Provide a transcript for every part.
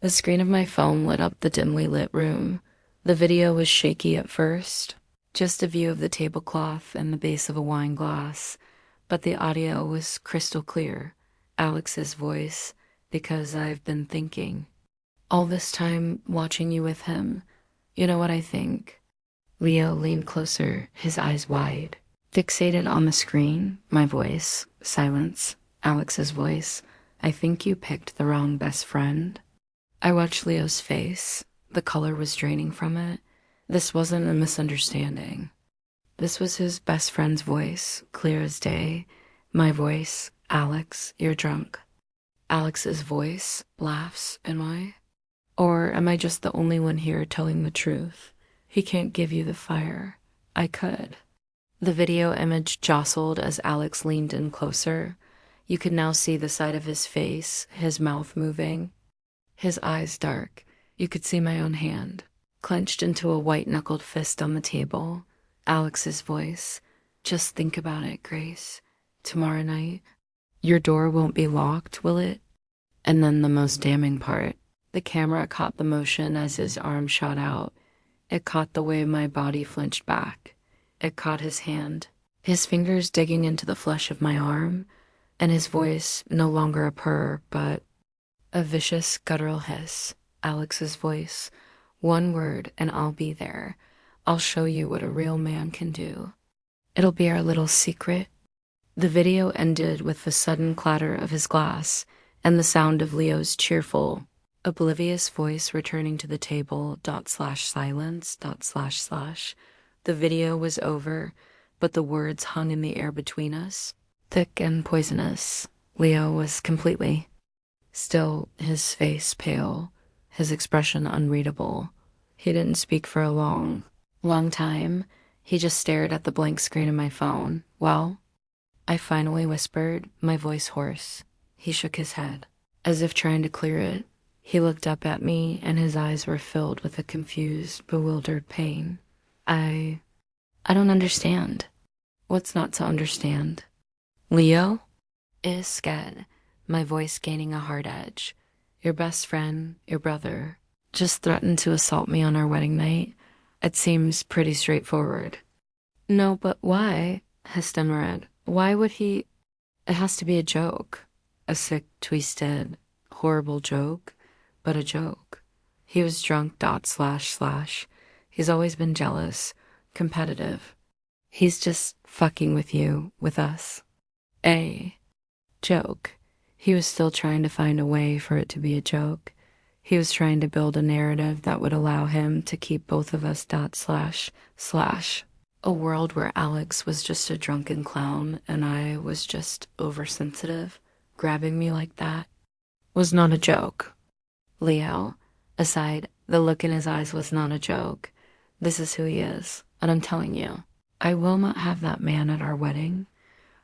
The screen of my phone lit up the dimly lit room. The video was shaky at first, just a view of the tablecloth and the base of a wine glass, but the audio was crystal clear. Alex's voice, because I've been thinking. All this time watching you with him, you know what I think? Leo leaned closer, his eyes wide. Fixated on the screen, my voice, silence, Alex's voice. I think you picked the wrong best friend. I watched Leo's face. The color was draining from it. This wasn't a misunderstanding. This was his best friend's voice, clear as day. My voice, Alex, you're drunk. Alex's voice, laughs, am I? Or am I just the only one here telling the truth? He can't give you the fire. I could. The video image jostled as Alex leaned in closer. You could now see the side of his face, his mouth moving, his eyes dark. You could see my own hand, clenched into a white-knuckled fist on the table. Alex's voice, just think about it, Grace. Tomorrow night, your door won't be locked, will it? And then the most damning part. The camera caught the motion as his arm shot out. It caught the way my body flinched back. It caught his hand, his fingers digging into the flesh of my arm, and his voice no longer a purr, but a vicious guttural hiss. Alex's voice. One word and I'll be there. I'll show you what a real man can do. It'll be our little secret. The video ended with the sudden clatter of his glass and the sound of Leo's cheerful, oblivious voice returning to the table, /silence, // The video was over, but the words hung in the air between us, thick and poisonous. Leo was completely still, his face pale, his expression unreadable. He didn't speak for a long time. He just stared at the blank screen of my phone. Well, I finally whispered, my voice hoarse. He shook his head, as if trying to clear it. He looked up at me, and his eyes were filled with a confused, bewildered pain. I don't understand. What's not to understand? Leo is scared, my voice gaining a hard edge. Your best friend, your brother, just threatened to assault me on our wedding night. It seems pretty straightforward. No, but why? Hissed Emerald. Why would he? It has to be a joke. A sick, twisted, horrible joke, but a joke. He was drunk, // He's always been jealous, competitive. He's just fucking with you, with us. A joke. He was still trying to find a way for it to be a joke. He was trying to build a narrative that would allow him to keep both of us // A world where Alex was just a drunken clown and I was just oversensitive. Grabbing me like that was not a joke. Leo, aside, the look in his eyes was not a joke. This is who he is, and I'm telling you, I will not have that man at our wedding.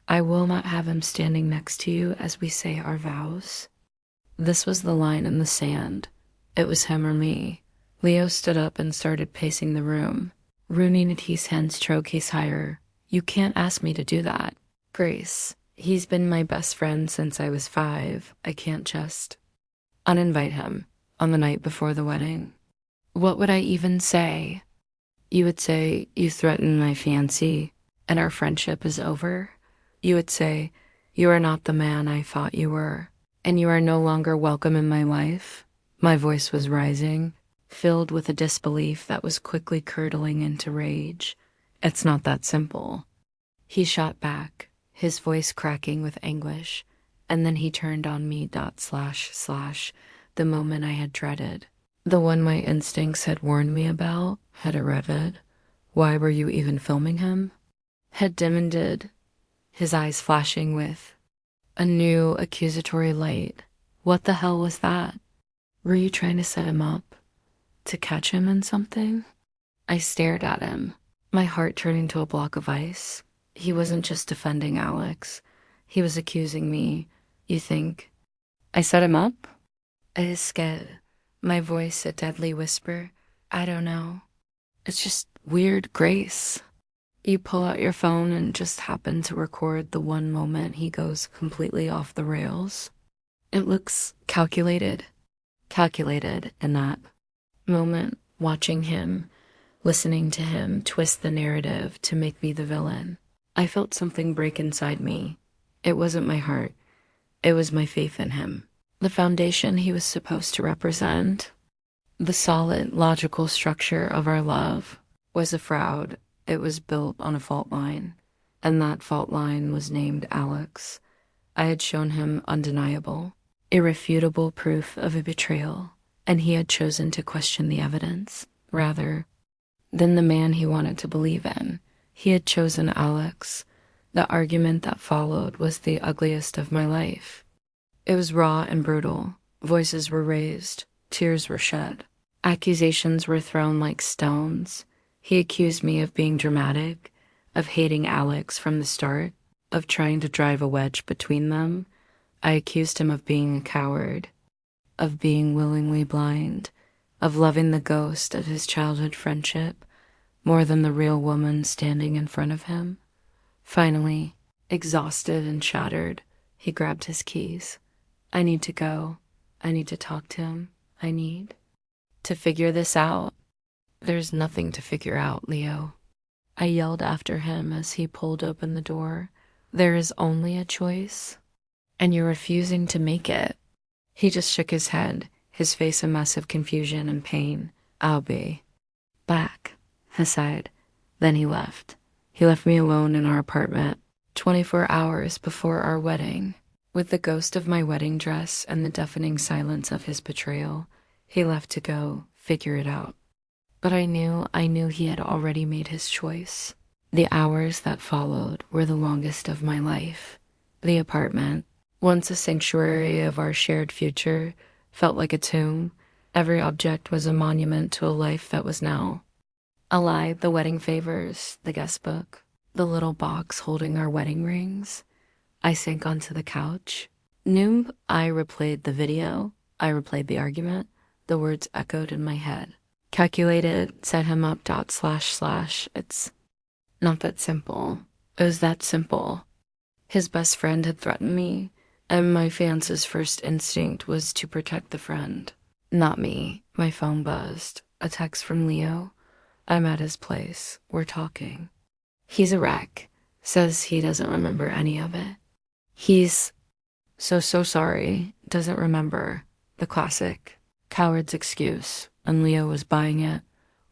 I will not have him standing next to you as we say our vows. This was the line in the sand. It was him or me. Leo stood up and started pacing the room. Ruining it, his hand stroke his higher. You can't ask me to do that. Grace, he's been my best friend since I was 5. I can't just uninvite him on the night before the wedding. What would I even say? You would say you threatened my fiancé and our friendship is over. You would say you are not the man I thought you were, and you are no longer welcome in my life. My voice was rising, filled with a disbelief that was quickly curdling into rage. It's not that simple. He shot back, his voice cracking with anguish, and then he turned on me // the moment I had dreaded. The one my instincts had warned me about, had irreverent. Why were you even filming him? Had demanded, his eyes flashing with a new accusatory light. What the hell was that? Were you trying to set him up? To catch him in something? I stared at him, my heart turning to a block of ice. He wasn't just defending Alex. He was accusing me. You think I set him up? I is scared. My voice a deadly whisper. I don't know. It's just weird, Grace. You pull out your phone and just happen to record the one moment he goes completely off the rails. It looks calculated. calculated in that moment, watching him, listening to him twist the narrative to make me the villain. I felt something break inside me. It wasn't my heart, it was my faith in him. The foundation he was supposed to represent, the solid, logical structure of our love, was a fraud. It was built on a fault line, and that fault line was named Alex. I had shown him undeniable, irrefutable proof of a betrayal, and he had chosen to question the evidence rather than the man he wanted to believe in. He had chosen Alex. The argument that followed was the ugliest of my life. It was raw and brutal. Voices were raised, tears were shed, accusations were thrown like stones. He accused me of being dramatic, of hating Alex from the start, of trying to drive a wedge between them. I accused him of being a coward, of being willingly blind, of loving the ghost of his childhood friendship more than the real woman standing in front of him. Finally, exhausted and shattered, he grabbed his keys. I need to go. I need to talk to him. I need to figure this out. There's nothing to figure out, Leo. I yelled after him as he pulled open the door. There is only a choice, and you're refusing to make it. He just shook his head, his face a mess of confusion and pain. I'll be back, I sighed. Then he left. He left me alone in our apartment, 24 hours before our wedding. With the ghost of my wedding dress and the deafening silence of his betrayal, he left to go figure it out. But I knew he had already made his choice. The hours that followed were the longest of my life. The apartment, once a sanctuary of our shared future, felt like a tomb. Every object was a monument to a life that was now. Allied, the wedding favors, the guest book, the little box holding our wedding rings. I sank onto the couch. Noob, I replayed the video. I replayed the argument. The words echoed in my head. Calculated, set him up, .. It's not that simple. It was that simple. His best friend had threatened me, and my fiancé's first instinct was to protect the friend. Not me. My phone buzzed. A text from Leo. I'm at his place. We're talking. He's a wreck. Says he doesn't remember any of it. He's so sorry. Doesn't remember. The classic coward's excuse. And Leo was buying it,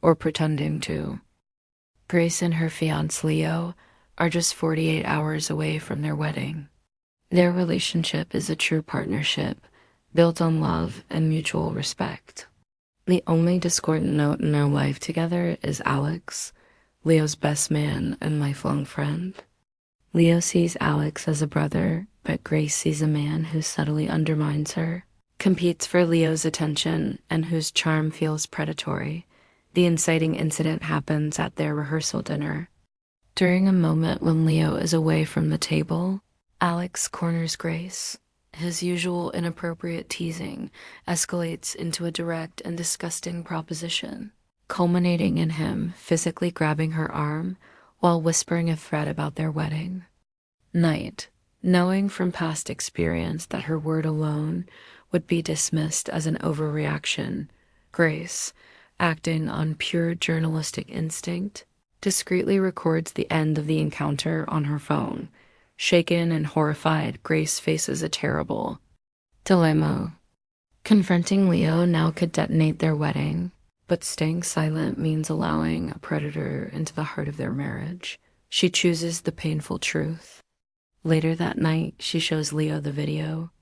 or pretending to. Grace and her fiancé Leo are just 48 hours away from their wedding. Their relationship is a true partnership, built on love and mutual respect. The only discordant note in their life together is Alex, Leo's best man and lifelong friend. Leo sees Alex as a brother, but Grace sees a man who subtly undermines her, competes for Leo's attention, and whose charm feels predatory. The inciting incident happens at their rehearsal dinner. During a moment when Leo is away from the table, Alex corners Grace. His usual inappropriate teasing escalates into a direct and disgusting proposition, culminating in him physically grabbing her arm while whispering a threat about their wedding. Night, knowing from past experience that her word alone would be dismissed as an overreaction, Grace, acting on pure journalistic instinct, discreetly records the end of the encounter on her phone. Shaken and horrified, Grace faces a terrible dilemma. Confronting Leo now could detonate their wedding, but staying silent means allowing a predator into the heart of their marriage. She chooses the painful truth. Later that night, she shows Leo the video.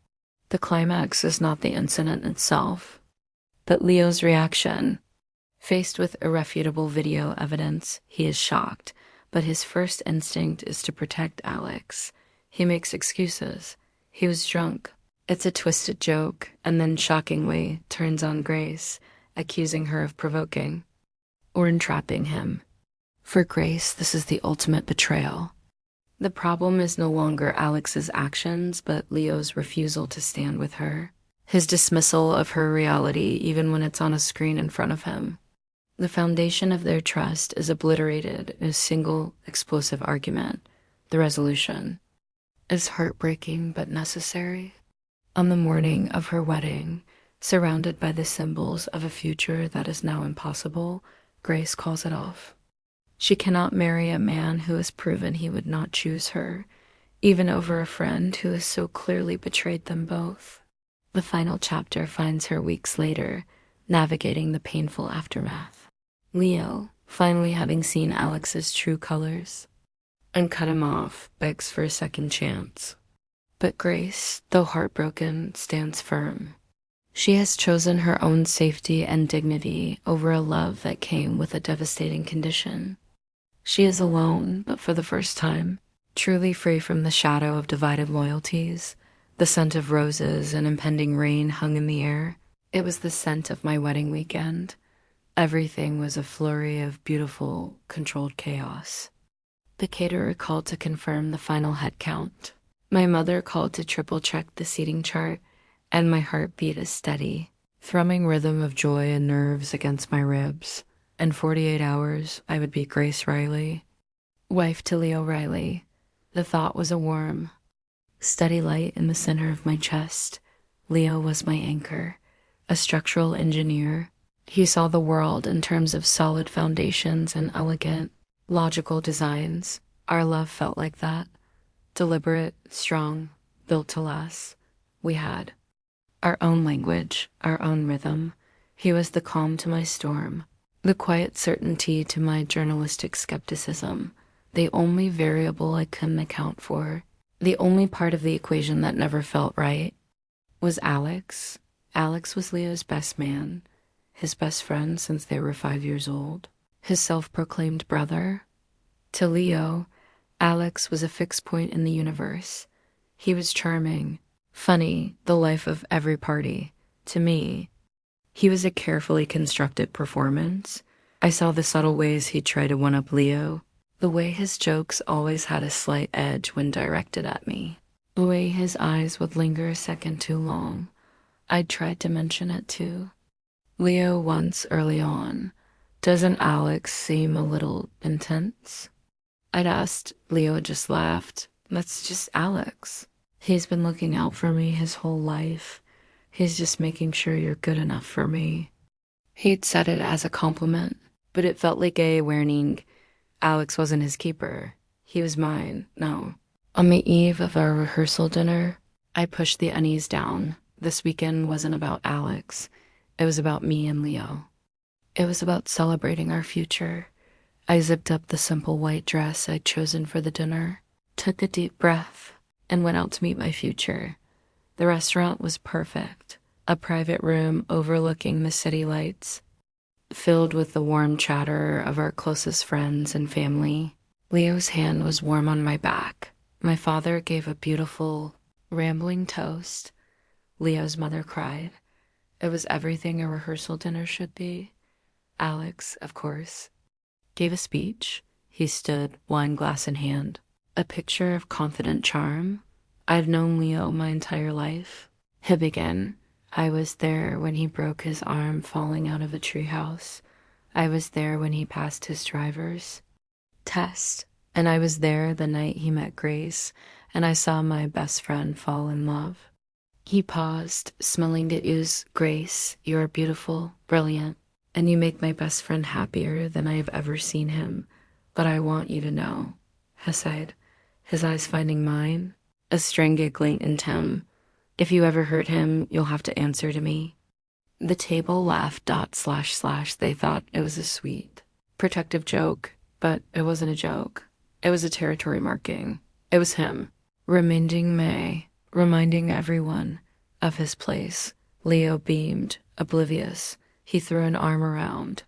The climax is not the incident itself, but Leo's reaction. Faced with irrefutable video evidence, he is shocked, but his first instinct is to protect Alex. He makes excuses. He was drunk. It's a twisted joke, and then shockingly turns on Grace, accusing her of provoking or entrapping him. For Grace, this is the ultimate betrayal. The problem is no longer Alex's actions, but Leo's refusal to stand with her. His dismissal of her reality, even when it's on a screen in front of him. The foundation of their trust is obliterated in a single explosive argument. The resolution is heartbreaking but necessary. On the morning of her wedding, Surrounded by the symbols of a future that is now impossible, Grace calls it off. She cannot marry a man who has proven he would not choose her, even over a friend who has so clearly betrayed them both. The final chapter finds her weeks later, navigating the painful aftermath. Leo, finally having seen Alex's true colors and cut him off, begs for a second chance. But Grace, though heartbroken, stands firm. She has chosen her own safety and dignity over a love that came with a devastating condition. She is alone, but for the first time, truly free from the shadow of divided loyalties. The scent of roses and impending rain hung in the air. It was the scent of my wedding weekend. Everything was a flurry of beautiful, controlled chaos. The caterer called to confirm the final head count. My mother called to triple-check the seating chart, and my heart beat a steady, thrumming rhythm of joy and nerves against my ribs. In 48 hours, I would be Grace Riley, wife to Leo Riley. The thought was a worm. Steady light in the center of my chest. Leo was my anchor, a structural engineer. He saw the world in terms of solid foundations and elegant, logical designs. Our love felt like that. Deliberate, strong, built to last. We had our own language, our own rhythm. He was the calm to my storm, the quiet certainty to my journalistic skepticism, the only variable I couldn't account for, the only part of the equation that never felt right. Was Alex. Alex was Leo's best man, his best friend since they were 5 years old, his self-proclaimed brother. To Leo, Alex was a fixed point in the universe. He was charming, funny, the life of every party. To me, he was a carefully constructed performance. I saw the subtle ways he'd try to one-up Leo, the way his jokes always had a slight edge when directed at me, the way his eyes would linger a second too long. I'd tried to mention it too. Leo once early on, "Doesn't Alex seem a little intense?" I'd asked. Leo just laughed. "That's just Alex. He's been looking out for me his whole life. He's just making sure you're good enough for me." He'd said it as a compliment, but it felt like a warning. Alex wasn't his keeper. He was mine, no. On the eve of our rehearsal dinner, I pushed the unease down. This weekend wasn't about Alex. It was about me and Leo. It was about celebrating our future. I zipped up the simple white dress I'd chosen for the dinner, took a deep breath, and went out to meet my future. The restaurant was perfect, a private room overlooking the city lights, filled with the warm chatter of our closest friends and family. Leo's hand was warm on my back. My father gave a beautiful, rambling toast. Leo's mother cried. It was everything a rehearsal dinner should be. Alex, of course, gave a speech. He stood, wine glass in hand, a picture of confident charm. I'd known Leo my entire life. He began. I was there when he broke his arm falling out of a treehouse. I was there when he passed his driver's test. And I was there the night he met Grace, and I saw my best friend fall in love. He paused, smelling the ooze. "Grace, you are beautiful, brilliant, and you make my best friend happier than I have ever seen him. But I want you to know," he said, his eyes finding mine, a string giggling in him. "If you ever hurt him, you'll have to answer to me." The table laughed ... They thought it was a sweet, protective joke, but it wasn't a joke. It was a territory marking. It was him, reminding everyone of his place. Leo beamed, oblivious. He threw an arm around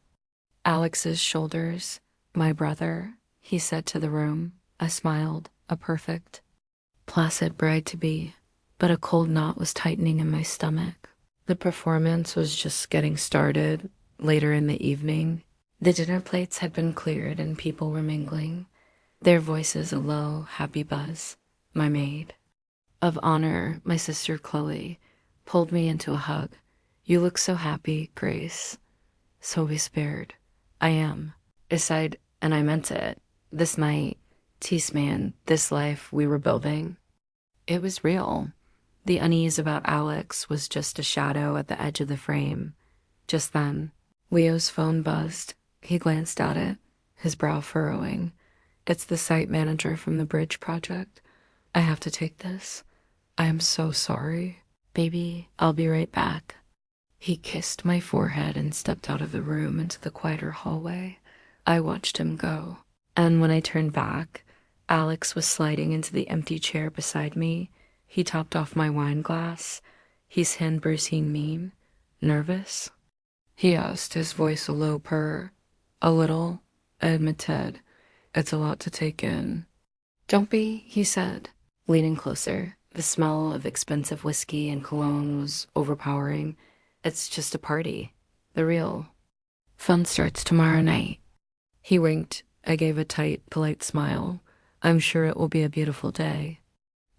Alex's shoulders. "My brother," he said to the room. I smiled, a perfect, placid bride-to-be, but a cold knot was tightening in my stomach. The performance was just getting started. Later in the evening, the dinner plates had been cleared and people were mingling, their voices a low, happy buzz. My maid of honor, my sister Chloe, pulled me into a hug. "You look so happy, Grace." So we spared. "I am." I sighed, and I meant it. This night, Tease Man, this life we were building, it was real. The unease about Alex was just a shadow at the edge of the frame. Just then, Leo's phone buzzed. He glanced at it, his brow furrowing. It's the site manager from the bridge project. I have to take this. I am so sorry. Baby, I'll be right back. He kissed my forehead and stepped out of the room into the quieter hallway. I watched him go. And when I turned back, Alex was sliding into the empty chair beside me. He topped off my wine glass. His hand bruising mean. Nervous? He asked, his voice a low purr. A little, I admitted. It's a lot to take in. Don't be, he said, leaning closer. The smell of expensive whiskey and cologne was overpowering. It's just a party. The real fun starts tomorrow night. He winked. I gave a tight, polite smile. I'm sure it will be a beautiful day.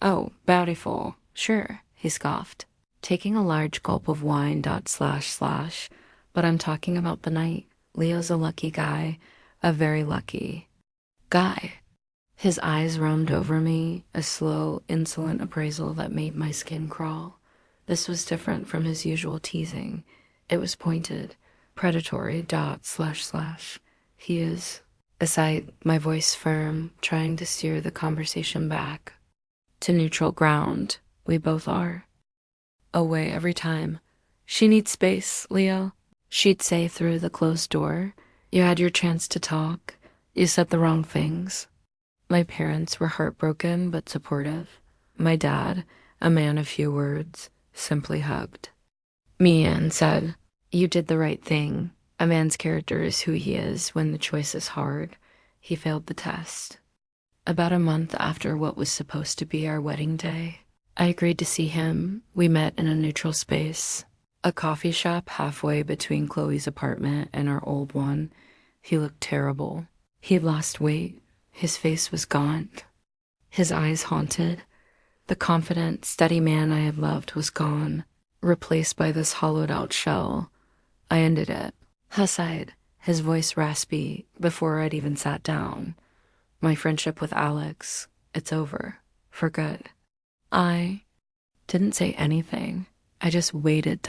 Oh, bountiful. Sure, he scoffed, taking a large gulp of wine. But I'm talking about the night. Leo's a lucky guy, a very lucky guy. His eyes roamed over me, a slow, insolent appraisal that made my skin crawl. This was different from his usual teasing. It was pointed, predatory. He is. Aside, my voice firm, trying to steer the conversation back to neutral ground. We both are. Away every time. She needs space, Leo, she'd say through the closed door. You had your chance to talk. You said the wrong things. My parents were heartbroken but supportive. My dad, a man of few words, simply hugged me and said, You did the right thing. A man's character is who he is when the choice is hard. He failed the test. About a month after what was supposed to be our wedding day, I agreed to see him. We met in a neutral space, a coffee shop halfway between Chloe's apartment and our old one. He looked terrible. He'd lost weight. His face was gaunt. His eyes haunted. The confident, steady man I had loved was gone, replaced by this hollowed-out shell. I ended it. Sighed, his voice raspy, before I'd even sat down. My friendship with Alex, it's over. For good. I didn't say anything. I just waited.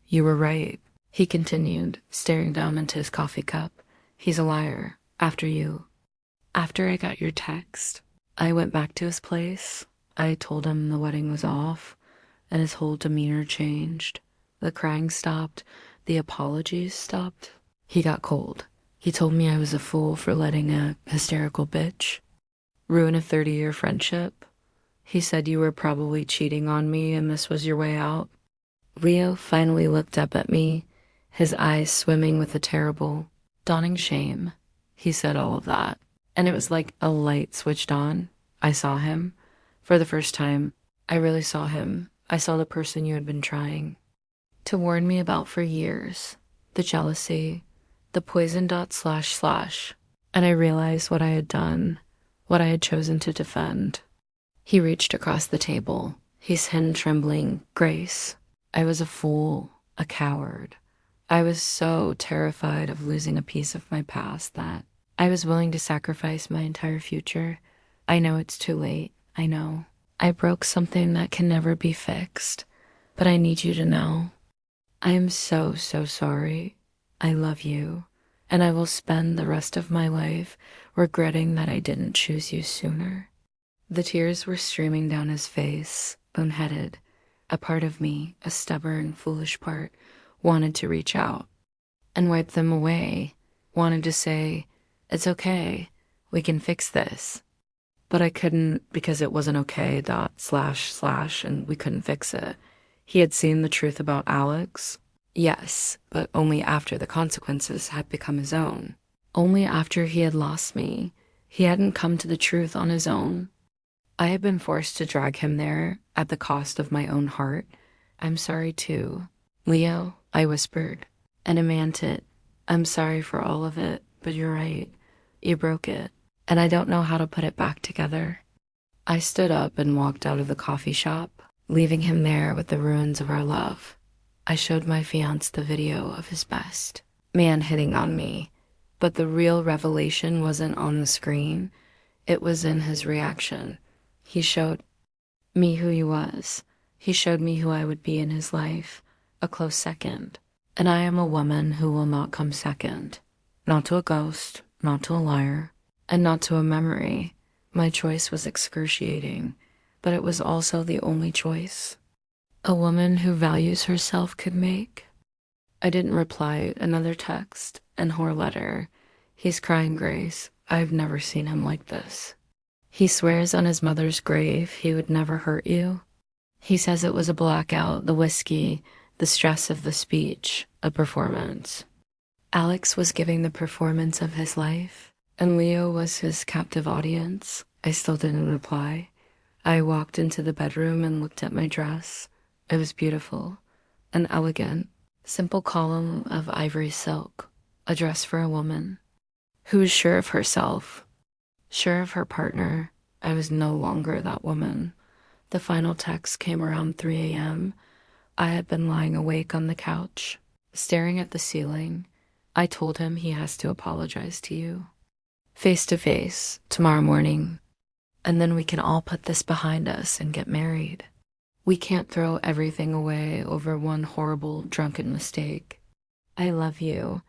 You were right, he continued, staring down into his coffee cup. He's a liar. After you. After I got your text, I went back to his place. I told him the wedding was off, and his whole demeanor changed. The crying stopped. The apologies stopped. He got cold. He told me I was a fool for letting a hysterical bitch ruin a 30-year friendship. He said you were probably cheating on me and this was your way out. Leo finally looked up at me, his eyes swimming with a terrible, dawning shame. He said all of that, and it was like a light switched on. I saw him. For the first time, I really saw him. I saw the person you had been trying to warn me about for years. The jealousy, the poison. And I realized what I had done, what I had chosen to defend. He reached across the table, his hand trembling. Grace, I was a fool, a coward. I was so terrified of losing a piece of my past that I was willing to sacrifice my entire future. I know it's too late. I know. I broke something that can never be fixed. But I need you to know. I am so sorry. I love you. And I will spend the rest of my life regretting that I didn't choose you sooner. The tears were streaming down his face, boneheaded. A part of me, a stubborn, foolish part, wanted to reach out and wipe them away, wanted to say, it's okay, we can fix this. But I couldn't because it wasn't okay, and we couldn't fix it. He had seen the truth about Alex. Yes, but only after the consequences had become his own. Only after he had lost me. He hadn't come to the truth on his own. I had been forced to drag him there at the cost of my own heart. I'm sorry too. Leo, I whispered, and I meant it. I'm sorry for all of it, but you're right. You broke it, and I don't know how to put it back together. I stood up and walked out of the coffee shop, leaving him there with the ruins of our love. I showed my fiancé the video of his best man hitting on me, but the real revelation wasn't on the screen. It was in his reaction. He showed Me who he was. He showed me who I would be in his life, a close second. And I am a woman who will not come second. Not to a ghost, not to a liar, and not to a memory. My choice was excruciating, but it was also the only choice a woman who values herself could make. I didn't reply. Another text and whore letter. He's crying, Grace. I've never seen him like this. He swears on his mother's grave he would never hurt you. He says it was a blackout, the whiskey, the stress of the speech, a performance. Alex was giving the performance of his life, and Leo was his captive audience. I still didn't reply. I walked into the bedroom and looked at my dress. It was beautiful and elegant. Simple column of ivory silk, a dress for a woman who was sure of herself, sure of her partner. I was no longer that woman. The final text came around 3 a.m. I had been lying awake on the couch, staring at the ceiling. I told him he has to apologize to you. Face to face, tomorrow morning. And then we can all put this behind us and get married. We can't throw everything away over one horrible, drunken mistake. I love you.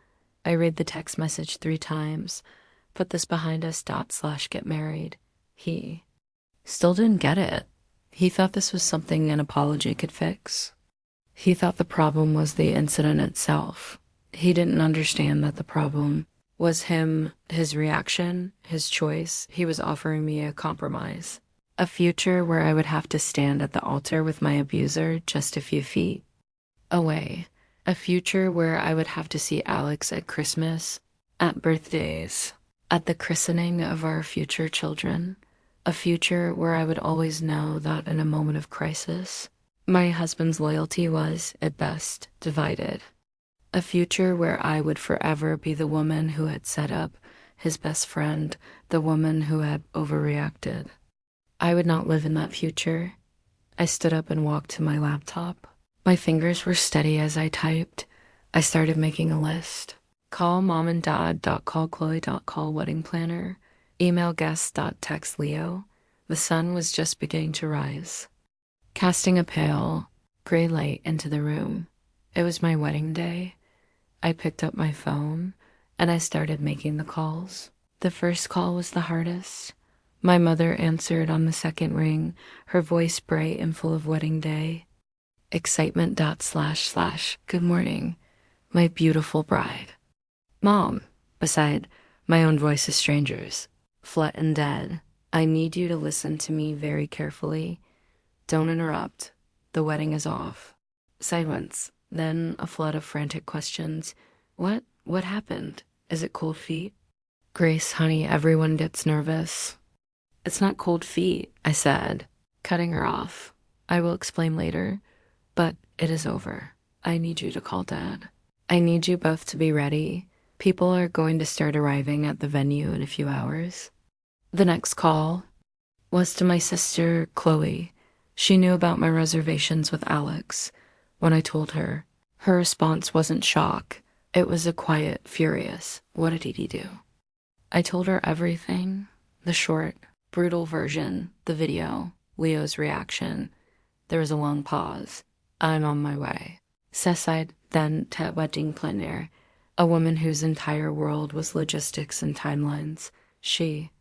I read the text message 3 times. Put this behind us, / get married. He still didn't get it. He thought this was something an apology could fix. He thought the problem was the incident itself. He didn't understand that the problem was him, his reaction, his choice. He was offering me a compromise. A future where I would have to stand at the altar with my abuser just a few feet away. A future where I would have to see Alex at Christmas, at birthdays, at the christening of our future children. A future where I would always know that in a moment of crisis, my husband's loyalty was, at best, divided. A future where I would forever be the woman who had set up his best friend, the woman who had overreacted. I would not live in that future. I stood up and walked to my laptop. My fingers were steady as I typed. I started making a list. Call mom and dad. Call Chloe. Call wedding planner. Email guest. Text Leo. The sun was just beginning to rise, casting a pale, gray light into the room. It was my wedding day. I picked up my phone and I started making the calls. The first call was the hardest. My mother answered on the second ring, her voice bright and full of wedding day. Excitement. / Good morning, my beautiful bride. Mom, beside my own voice of strangers, flat and dead. I need you to listen to me very carefully. Don't interrupt. The wedding is off. Silence. Then a flood of frantic questions. What happened? Is it cold feet? Grace, honey, everyone gets nervous. It's not cold feet, I said, cutting her off. I will explain later, but it is over. I need you to call Dad. I need you both to be ready. People are going to start arriving at the venue in a few hours. The next call was to my sister, Chloe. She knew about my reservations with Alex. When I told her, her response wasn't shock. It was a quiet, furious, what did he do? I told her everything, the short, brutal version, the video, Leo's reaction. There was a long pause. I'm on my way. Cecide, then wedding planner, a woman whose entire world was logistics and timelines. She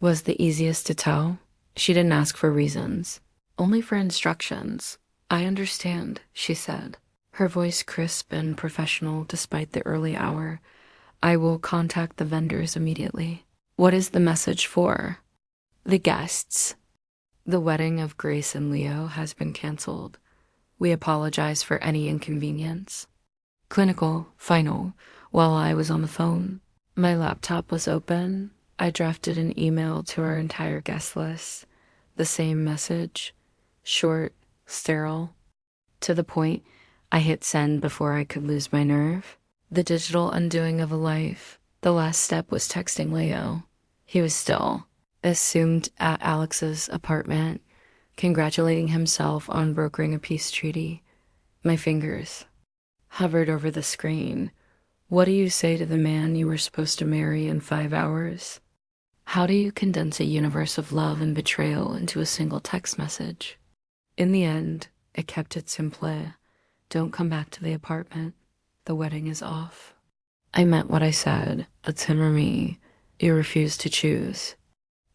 was the easiest to tell. She didn't ask for reasons, only for instructions. I understand, she said, her voice crisp and professional despite the early hour. I will contact the vendors immediately. What is the message for? The guests. The wedding of Grace and Leo has been canceled. We apologize for any inconvenience. Clinical, final, while I was on the phone. My laptop was open. I drafted an email to our entire guest list. The same message. Short, sterile. To the point, I hit send before I could lose my nerve. The digital undoing of a life. The last step was texting Leo. He was still assumed at Alex's apartment, congratulating himself on brokering a peace treaty. My fingers hovered over the screen. What do you say to the man you were supposed to marry in 5 hours? How do you condense a universe of love and betrayal into a single text message? In the end, it kept it simple. Don't come back to the apartment. The wedding is off. I meant what I said. It's him or me. You refuse to choose.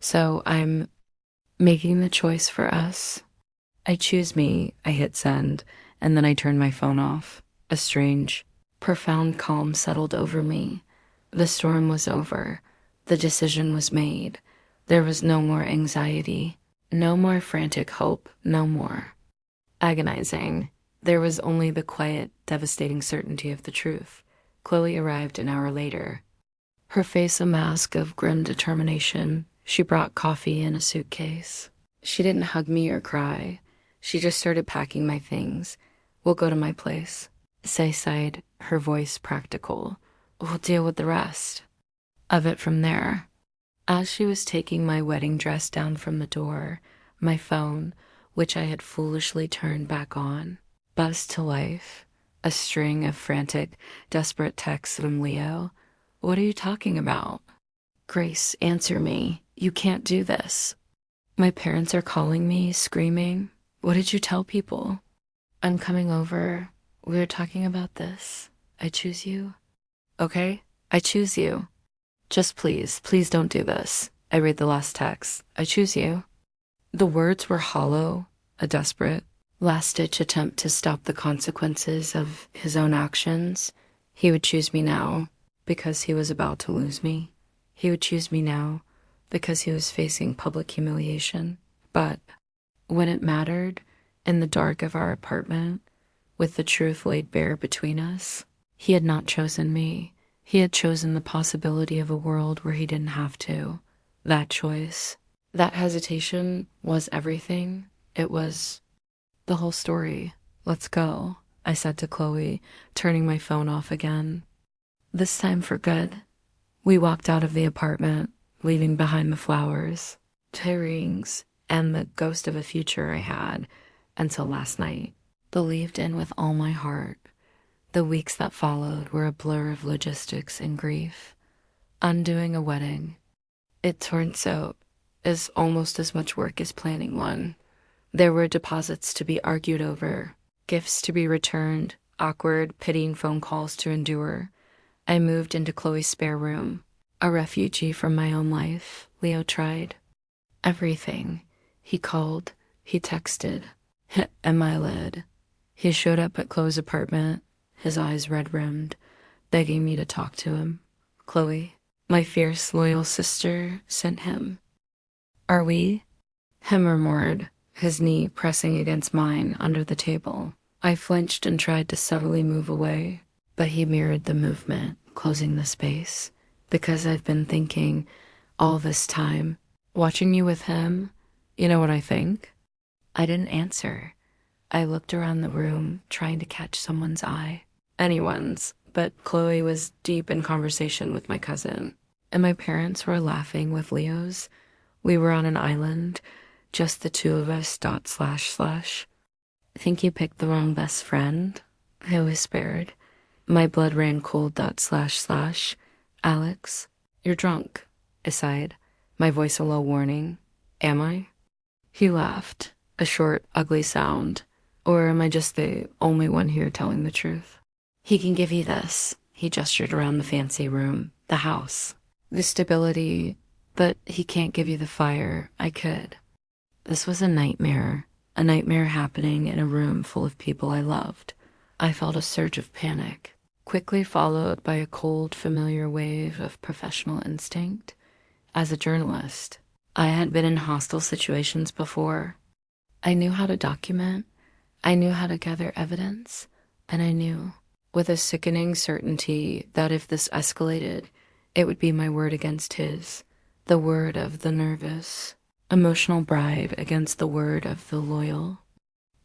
So I'm making the choice for us. I choose me. I hit send, and then I turn my phone off. A strange, profound calm settled over me. The storm was over. The decision was made. There was no more anxiety, no more frantic hope, no more agonizing. There was only the quiet, devastating certainty of the truth. Chloe arrived an hour later. Her face a mask of grim determination. She brought coffee in a suitcase. She didn't hug me or cry. She just started packing my things. We'll go to my place. Say sighed, her voice practical. We'll deal with the rest of it from there. As she was taking my wedding dress down from the door, my phone, which I had foolishly turned back on, buzzed to life. A string of frantic, desperate texts from Leo. What are you talking about? Grace, answer me. You can't do this. My parents are calling me, screaming. What did you tell people? I'm coming over. We were talking about this. I choose you. Okay, I choose you. Just please don't do this. I read the last text. I choose you. The words were hollow, a desperate, last-ditch attempt to stop the consequences of his own actions. He would choose me now because he was about to lose me. He would choose me now because he was facing public humiliation. But when it mattered, in the dark of our apartment, with the truth laid bare between us, he had not chosen me. He had chosen the possibility of a world where he didn't have to. That choice, that hesitation was everything. It was the whole story. Let's go, I said to Chloe, turning my phone off again. This time for good. We walked out of the apartment, leaving behind the flowers, 2 rings, and the ghost of a future I had until last night. Believed in with all my heart. The weeks that followed were a blur of logistics and grief. Undoing a wedding, it turns out, is almost as much work as planning one. There were deposits to be argued over, gifts to be returned, awkward, pitying phone calls to endure. I moved into Chloe's spare room, a refugee from my own life. Leo tried everything. He called, he texted, and my lid. He showed up at Chloe's apartment, his eyes red-rimmed, begging me to talk to him. Chloe, my fierce, loyal sister, sent him. Are we? Him murmured, his knee pressing against mine under the table. I flinched and tried to subtly move away, but he mirrored the movement, closing the space. Because I've been thinking all this time, watching you with him, you know what I think? I didn't answer. I looked around the room, trying to catch someone's eye. Anyone's, but Chloe was deep in conversation with my cousin, and my parents were laughing with Leo's. We were on an island, just the two of us, .. Think you picked the wrong best friend? I whispered. My blood ran cold, ... Alex, you're drunk, I sighed, my voice a low warning. Am I? He laughed, a short, ugly sound. Or am I just the only one here telling the truth? He can give you this. He gestured around the fancy room, the house, the stability, but he can't give you the fire. I could. This was a nightmare happening in a room full of people I loved. I felt a surge of panic, quickly followed by a cold, familiar wave of professional instinct. As a journalist, I had been in hostile situations before. I knew how to document. I knew how to gather evidence, and I knew, with a sickening certainty, that if this escalated, it would be my word against his, the word of the nervous, emotional bride against the word of the loyal,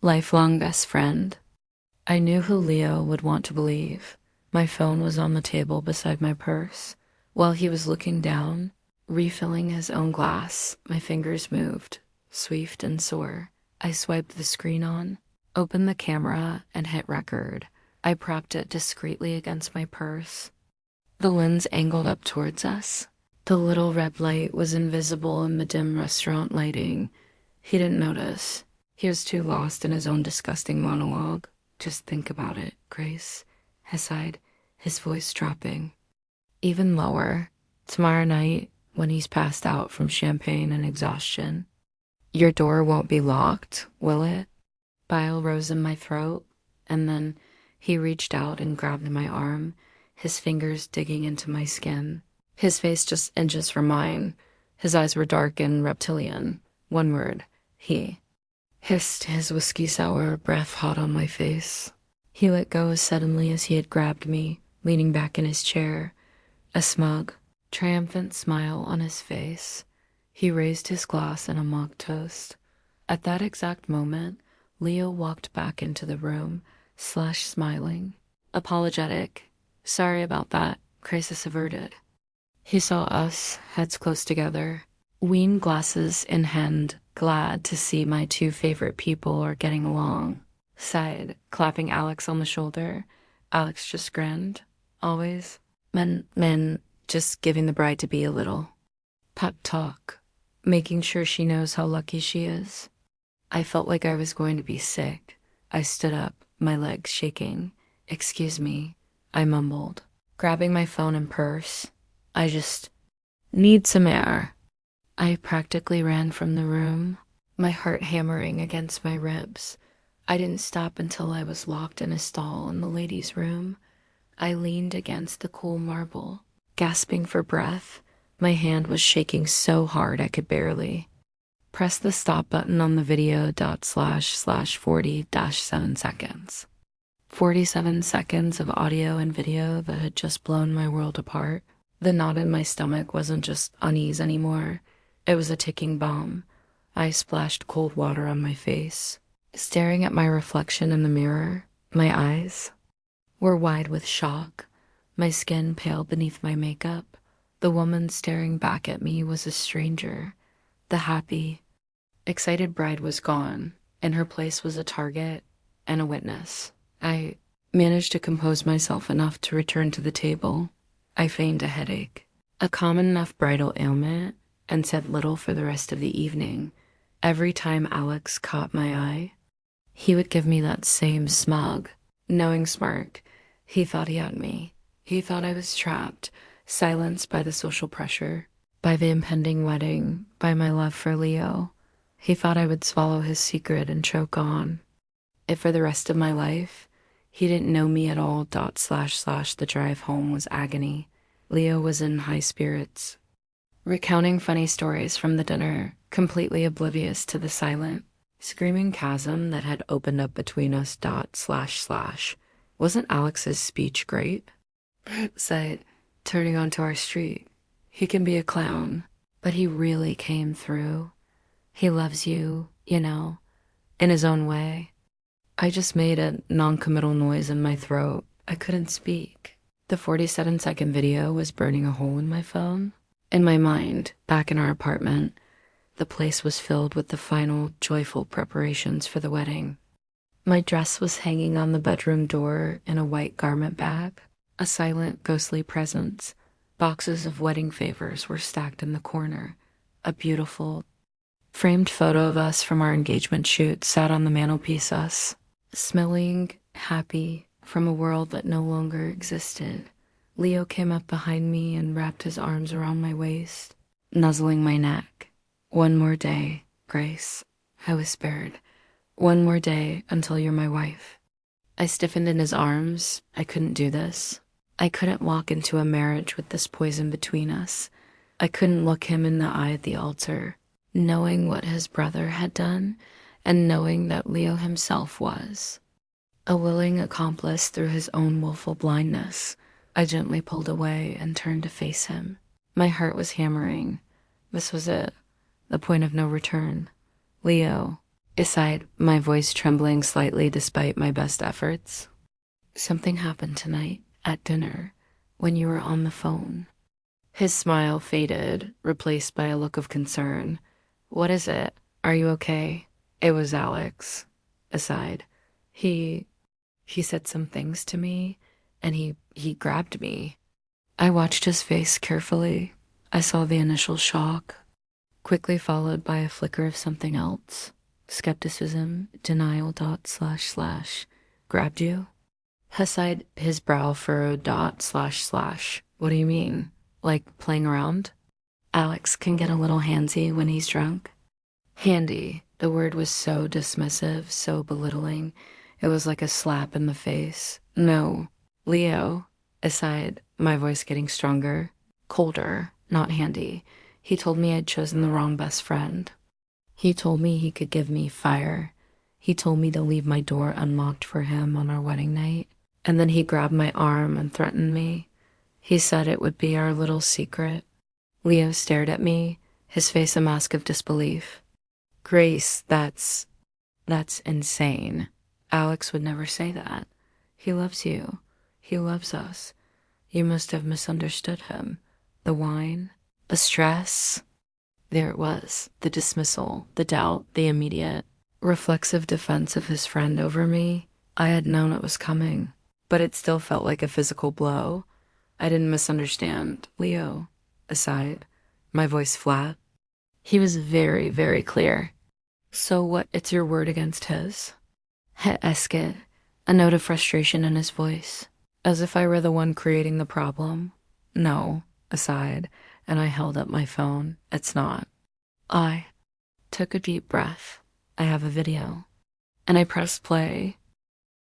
lifelong best friend. I knew who Leo would want to believe. My phone was on the table beside my purse. While he was looking down, refilling his own glass, my fingers moved, swift and sore. I swiped the screen on, opened the camera, and hit record. I propped it discreetly against my purse. The lens angled up towards us. The little red light was invisible in the dim restaurant lighting. He didn't notice. He was too lost in his own disgusting monologue. Just think about it, Grace. He sighed, his voice dropping. Even lower. Tomorrow night, when he's passed out from champagne and exhaustion. Your door won't be locked, will it? Bile rose in my throat, and then he reached out and grabbed my arm, his fingers digging into my skin. His face just inches from mine. His eyes were dark and reptilian. One word, he. Hissed, his whiskey sour breath hot on my face. He let go as suddenly as he had grabbed me, leaning back in his chair, a smug, triumphant smile on his face. He raised his glass in a mock toast. At that exact moment, Leo walked back into the room, smiling. Apologetic. Sorry about that, crisis averted. He saw us, heads close together, wine glasses in hand, glad to see my two favorite people are getting along. Sighed, clapping Alex on the shoulder. Alex just grinned. Always. Men, just giving the bride-to-be a little pep talk, making sure she knows how lucky she is. I felt like I was going to be sick. I stood up, my legs shaking. Excuse me, I mumbled, grabbing my phone and purse. I just need some air. I practically ran from the room, my heart hammering against my ribs. I didn't stop until I was locked in a stall in the ladies' room. I leaned against the cool marble, gasping for breath. My hand was shaking so hard I could barely. Press the stop button on the video //40-7 seconds. 47 seconds of audio and video that had just blown my world apart. The knot in my stomach wasn't just unease anymore. It was a ticking bomb. I splashed cold water on my face. Staring at my reflection in the mirror, my eyes were wide with shock, my skin pale beneath my makeup. The woman staring back at me was a stranger. The happy, excited bride was gone. In her place was a target and a witness. I managed to compose myself enough to return to the table. I feigned a headache, a common enough bridal ailment, and said little for the rest of the evening. Every time Alex caught my eye, he would give me that same smug, knowing smirk. He thought he had me. He thought I was trapped, silenced by the social pressure, by the impending wedding, by my love for Leo. He thought I would swallow his secret and choke on. If for the rest of my life, he didn't know me at all, / the drive home was agony. Leo was in high spirits, recounting funny stories from the dinner, completely oblivious to the silent, screaming chasm that had opened up between us / Wasn't Alex's speech great? Said, turning onto our street. He can be a clown, but he really came through. He loves you, in his own way. I just made a non-committal noise in my throat. I couldn't speak. The 47-second video was burning a hole in my phone. In my mind, back in our apartment, the place was filled with the final, joyful preparations for the wedding. My dress was hanging on the bedroom door in a white garment bag, a silent, ghostly presence. Boxes of wedding favors were stacked in the corner. A beautiful, framed photo of us from our engagement shoot sat on the mantelpiece, us, smelling happy from a world that no longer existed. Leo came up behind me and wrapped his arms around my waist, nuzzling my neck. One more day, Grace, I whispered. One more day until you're my wife. I stiffened in his arms. I couldn't do this. I couldn't walk into a marriage with this poison between us. I couldn't look him in the eye at the altar, knowing what his brother had done and knowing that Leo himself was a willing accomplice through his own willful blindness. I gently pulled away and turned to face him. My heart was hammering. This was it, the point of no return. Leo, I sighed, my voice trembling slightly despite my best efforts. Something happened tonight at dinner when you were on the phone. His smile faded, replaced by a look of concern. What is it? Are you okay? It was Alex. Aside. He said some things to me, and he grabbed me. I watched his face carefully. I saw the initial shock, quickly followed by a flicker of something else. Skepticism, denial, dot slash slash. Grabbed you? His brow furrowed, dot slash slash. What do you mean? Like playing around? Alex can get a little handsy when he's drunk. Handy. The word was so dismissive, so belittling. It was like a slap in the face. No. Leo. Aside, my voice getting stronger. Colder, not handy. He told me I'd chosen the wrong best friend. He told me he could give me fire. He told me to leave my door unlocked for him on our wedding night. And then he grabbed my arm and threatened me. He said it would be our little secret. Leo stared at me, his face a mask of disbelief. Grace, that's insane. Alex would never say that. He loves you. He loves us. You must have misunderstood him. The wine, the stress. There it was, the dismissal, the doubt, the immediate, reflexive defense of his friend over me. I had known it was coming, but it still felt like a physical blow. I didn't misunderstand. Leo, aside, my voice flat. He was very, very clear. So what, it's your word against his? Esket, a note of frustration in his voice, as if I were the one creating the problem. No, aside, and I held up my phone. It's not. I took a deep breath. I have a video. And I pressed play.